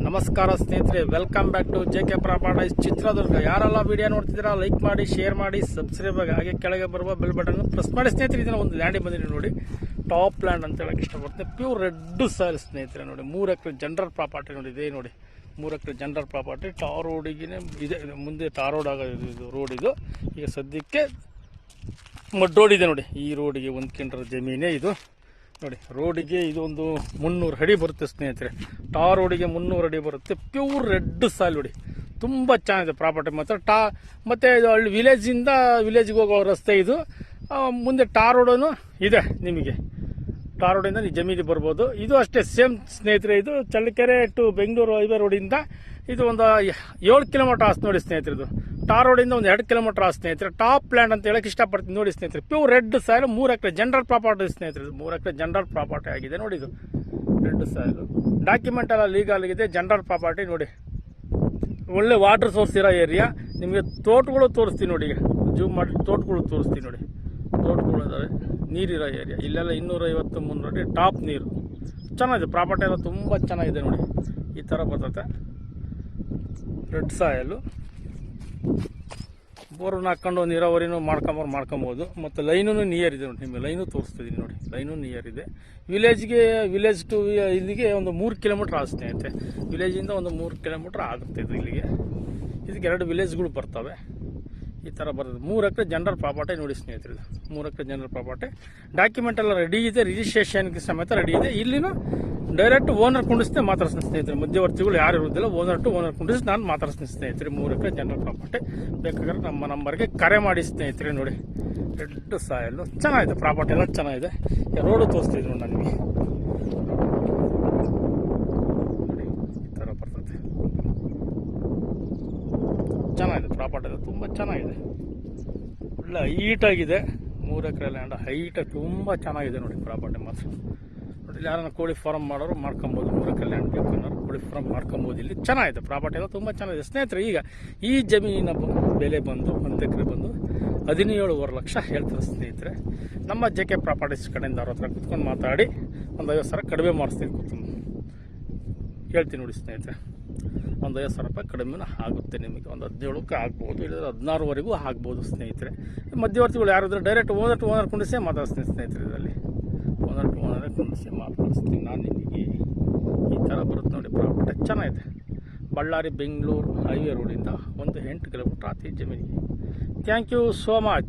ನಮಸ್ಕಾರ ಸ್ನೇಹಿತರೆ, welcome back to J K properties Chitradurga. ಯಾರೆಲ್ಲ ವಿಡಿಯೋ ನೋಡ್ತಿದ್ದೀರಾ ಲೈಕ್ ಮಾಡಿ, ಶೇರ್ ಮಾಡಿ, ಸಬ್ಸ್ಕ್ರೈಬ್ ಆಗಿ, ಹಾಗೆ ಕೆಳಗೆ ಬರುವ ಬೆಲ್ ಬಟನ್ ಪ್ರೆಸ್ ಮಾಡಿ. ಸ್ನೇಹಿತರೆ, ಇದನ್ನ ಒಂದು ಲ್ಯಾಂಡಿಗೆ ಬಂದಿದ್ದೀನಿ ನೋಡಿ, ಟಾಪ್ ಲ್ಯಾಂಡ್ ಅಂತ ಹೇಳಕ್ಕೆ ಇಷ್ಟಪಡ್ತೀನಿ. ಪ್ಯೂರ್ ರೆಡ್ ಸಾಯಿಲ್ ಸ್ನೇಹಿತರೆ ನೋಡಿ, 3 ಎಕರೆ ಜನರಲ್ ಪ್ರಾಪರ್ಟಿ ನೋಡಿ. ಇದೆ ನೋಡಿ 3 ಎಕರೆ ಜನರಲ್ ಪ್ರಾಪರ್ಟಿ. ಟಾರ್ ರೋಡಿಗೆ ಇದೆ, ಮುಂದೆ ಟಾರ್ ರೋಡ್ ಆಗೋದು ಇದು ರೋಡ್. ಇದು ಈಗ ಸದ್ಯಕ್ಕೆ ಮಡ್ ರೋಡ್ ಇದೆ ನೋಡಿ. ಈ ರೋಡಿಗೆ ಹೊಂದ್ಕೊಂಡ್ರ ಜಮೀನೇ ಇದು ನೋಡಿ. ರೋಡಿಗೆ ಇದು ಒಂದು 300 ಅಡಿ ಬರುತ್ತೆ ಸ್ನೇಹಿತರೆ. ಟಾರ್ ರೋಡಿಗೆ 300 ಅಡಿ ಬರುತ್ತೆ. ಪ್ಯೂರ್ ರೆಡ್ ಸಾಯಿಲ್ ನೋಡಿ, ತುಂಬ ಚೆನ್ನಾಗಿದೆ ಪ್ರಾಪರ್ಟಿ ಮಾತ್ರ. ಮತ್ತು ಇದು ಹಳ್ಳಿ ವಿಲೇಜಿಂದ ವಿಲೇಜ್ಗೆ ಹೋಗೋ ರಸ್ತೆ ಇದು. ಮುಂದೆ ಟಾರ್ ರೋಡೂ ಇದೆ ನಿಮಗೆ. ಟಾರ್ ರೋಡಿಂದ ನೀವು ಜಮೀನಿಗೆ ಬರ್ಬೋದು. ಇದು ಅಷ್ಟೇ ಸೇಮ್ ಸ್ನೇಹಿತರೆ. ಇದು ಚಳ್ಳಕೆರೆ ಟು ಬೆಂಗಳೂರು ಹೈವೇ ರೋಡಿಂದ ಇದು ಒಂದು 7 ಕಿಲೋಮೀಟರ್ ಆಸ್ತಿ ನೋಡಿ ಸ್ನೇಹಿತರೆ. ಇದು ಟಾರ್ ರೋಡಿಂದ ಒಂದು 2 ಕಿಲೋಮೀಟರ್ ಆಸ್ತಿ ಸ್ನೇಹಿತರೆ. ಟಾಪ್ ಲ್ಯಾಂಡ್ ಅಂತ ಹೇಳಕ್ಕೆ ಇಷ್ಟಪಡ್ತೀನಿ ನೋಡಿ ಸ್ನೇಹಿತರೆ. ಪ್ಯೂರ್ ರೆಡ್ ಸಾಯಿಲ್, 3 ಎಕರೆ ಜನರಲ್ ಪ್ರಾಪರ್ಟಿ ಸ್ನೇಹಿತರೆ. 3 ಎಕರೆ ಜನರಲ್ ಪ್ರಾಪರ್ಟಿ ಆಗಿದೆ ನೋಡಿ. ಇದು ರೆಡ್ ಸಾಯಿಲ್, ಡಾಕ್ಯುಮೆಂಟ್ ಎಲ್ಲ ಲೀಗಲ್ ಆಗಿದೆ, ಜನರಲ್ ಪ್ರಾಪರ್ಟಿ ನೋಡಿ. ಒಳ್ಳೆ ವಾಟರ್ ಸೋರ್ಸ್ ಇರೋ ಏರಿಯಾ. ನಿಮಗೆ ತೋಟಗಳು ತೋರಿಸ್ತೀನಿ ನೋಡಿ. ಈಗ ಜೂಮ್ ಮಾಡಿ ತೋಟಗಳು ತೋರಿಸ್ತೀನಿ ನೋಡಿ. ತೋಟಗಳು ಇದಾವೆ, ನೀರಿರೋ ಏರಿಯಾ. ಇಲ್ಲೆಲ್ಲ 250-300 ಅಡಿ ಟಾಪ್ ನೀರು. ಚೆನ್ನಾಗಿದೆ ಪ್ರಾಪರ್ಟಿ ಎಲ್ಲ, ತುಂಬ ಚೆನ್ನಾಗಿದೆ ನೋಡಿ. ಈ ಥರ ಬರ್ತದೆ ರೆಡ್ ಸಾಯಲು. ಬೋರ್ನ ಹಾಕೊಂಡು ನೀರಾವರಿನೂ ಮಾಡ್ಕೊಬೋದು. ಮತ್ತು ಲೈನೂ ನಿಯರ್ ಇದೆ ನೋಡಿ. ನಿಮಗೆ ಲೈನು ತೋರಿಸ್ತಿದ್ದೀನಿ ನೋಡಿ. ಲೈನು ನಿಯರ್ ಇದೆ. ವಿಲೇಜ್ ಟು ಇಲ್ಲಿಗೆ ಒಂದು 3 ಕಿಲೋಮೀಟ್ರ್ ಆಗುತ್ತೆ ಐತೆ. ವಿಲೇಜಿಂದ ಒಂದು 3 ಕಿಲೋಮೀಟ್ರ್ ಆಗುತ್ತೆ ಇದು ಇಲ್ಲಿಗೆ. ಇದಕ್ಕೆ 2 ವಿಲೇಜ್ಗಳು ಬರ್ತವೆ. ಈ ಥರ ಬರ್ತದೆ. 3 ಎಕರೆ ಜನರಲ್ ಪ್ರಾಪರ್ಟಿ ನೋಡಿ ಸ್ನೇಹಿತರೆ. 3 ಎಕರೆ ಜನರಲ್ ಪ್ರಾಪರ್ಟಿ, ಡಾಕ್ಯುಮೆಂಟ್ ಎಲ್ಲ ರೆಡಿ ಇದೆ, ರಿಜಿಸ್ಟ್ರೇಷನ್ಗೆ ಸಮೇತ ರೆಡಿ ಇದೆ. ಇಲ್ಲಿನೂ ಡೈರೆಕ್ಟ್ ಓನರ್ ಕುಂಡಿಸ್ತೆ ಮಾತಾಡ್ತೀನಿ ಸ್ನೇಹಿತರೆ. ಮಧ್ಯವರ್ತಿಗಳು ಯಾರು ಇರೋದಿಲ್ಲ. ಓನರ್ ಟು ಓನರ್ ಕುಂಡಿಸಿ ನಾನು ಮಾತಾಡ್ತೀನಿ ಸ್ನೇಹಿತರೆ. 3 ಎಕರೆ ಜನರಲ್ ಪ್ರಾಪರ್ಟಿ ಬೇಕಾದ್ರೆ ನಮ್ಮ ನಂಬರ್ಗೆ ಕರೆ ಮಾಡಿ ಸ್ನೇಹಿತರೆ. ನೋಡಿ ರೆಡ್ ಸಾಯಲ್ಲು ಚೆನ್ನಾಗಿದೆ, ಪ್ರಾಪರ್ಟಿ ಎಲ್ಲ ಚೆನ್ನಾಗಿದೆ. ರೋಡು ತೋರಿಸ್ತಿದ್ರು ನನಗೆ. ಈ ಥರ ಬರ್ತದೆ, ಚೆನ್ನಾಗಿದೆ ಪ್ರಾಪರ್ಟಿ ಎಲ್ಲ, ತುಂಬ ಚೆನ್ನಾಗಿದೆ. ಒಳ್ಳೆ ಹೈಟಾಗಿದೆ. 3 ಎಕರೆ ಲ್ಯಾಂಡ್ ಹೈಟಾಗಿ ತುಂಬ ಚೆನ್ನಾಗಿದೆ ನೋಡಿ ಪ್ರಾಪರ್ಟಿ ಮಾತ್ರ. ನೋಡಿ, ಯಾರನ್ನ ಕೋಳಿ ಫಾರ್ಮ್ ಮಾಡೋರು ಮಾಡ್ಕೊಬೋದು. 3 ಎಕರೆ ಲ್ಯಾಂಡ್ ಬೇಕನ್ನೋರು ಕೋಳಿ ಫಾರ್ಮ್ ಮಾಡ್ಕೊಬೋದು. ಇಲ್ಲಿ ಚೆನ್ನಾಗಿದೆ ಪ್ರಾಪರ್ಟಿ ಎಲ್ಲ, ತುಂಬ ಚೆನ್ನಾಗಿದೆ ಸ್ನೇಹಿತರೆ. ಈಗ ಈ ಜಮೀನಿನ ಬೆಲೆ ಬಂದು 1 ಎಕರೆ ಬಂದು 17.5 ಲಕ್ಷ ಹೇಳ್ತಾರೆ ಸ್ನೇಹಿತರೆ. ನಮ್ಮ ಜೆ ಕೆ ಪ್ರಾಪರ್ಟೀಸ್ ಕಡೆಯಿಂದ ಅವ್ರ ಹತ್ರ ಕುತ್ಕೊಂಡು ಮಾತಾಡಿ ಒಂದು 50,000 ಕಡಿಮೆ ಮಾಡಿಸ್ತೀನಿ ಕೂತ್ಕೊಂಡು ಹೇಳ್ತೀನಿ ನೋಡಿ ಸ್ನೇಹಿತರೆ. ಒಂದು 50,000 ರೂಪಾಯಿ ಕಡಿಮೆ ಆಗುತ್ತೆ ನಿಮಗೆ. ಒಂದು 17ಕ್ಕೆ ಆಗ್ಬೋದು, ಇಲ್ಲದ್ರೆ 16ವರೆಗೂ ಆಗ್ಬೋದು ಸ್ನೇಹಿತರೆ. ಮಧ್ಯವರ್ತಿಗಳು ಯಾರಾದರೂ ಡೈರೆಕ್ಟ್ ಓನರ್ ಟು ಓನರ್ ಕುಂಡಿಸೇ ಮಾತಾಡ್ತೀನಿ ಸ್ನೇಹಿತರೆ. ಇದರಲ್ಲಿ ಓನರ್ ಟು ಓನರೇ ಕುಂಡಿಸಿ ಮಾತಾಡಿಸ್ತೀನಿ ನಾನು ನಿಮಗೆ. ಈ ಥರ ಬರುತ್ತೆ ನೋಡಿ ಪ್ರಾಪರ್ಟಿ, ಚೆನ್ನಾಗಿದೆ. ಬಳ್ಳಾರಿ ಬೆಂಗಳೂರು ಹೈವೇ ರೋಡಿಂದ ಒಂದು 8 ಕಿಲೋಮೀಟ್ರ್ ಆತಿ ಜಮೀನಿಗೆ. Thank you so much.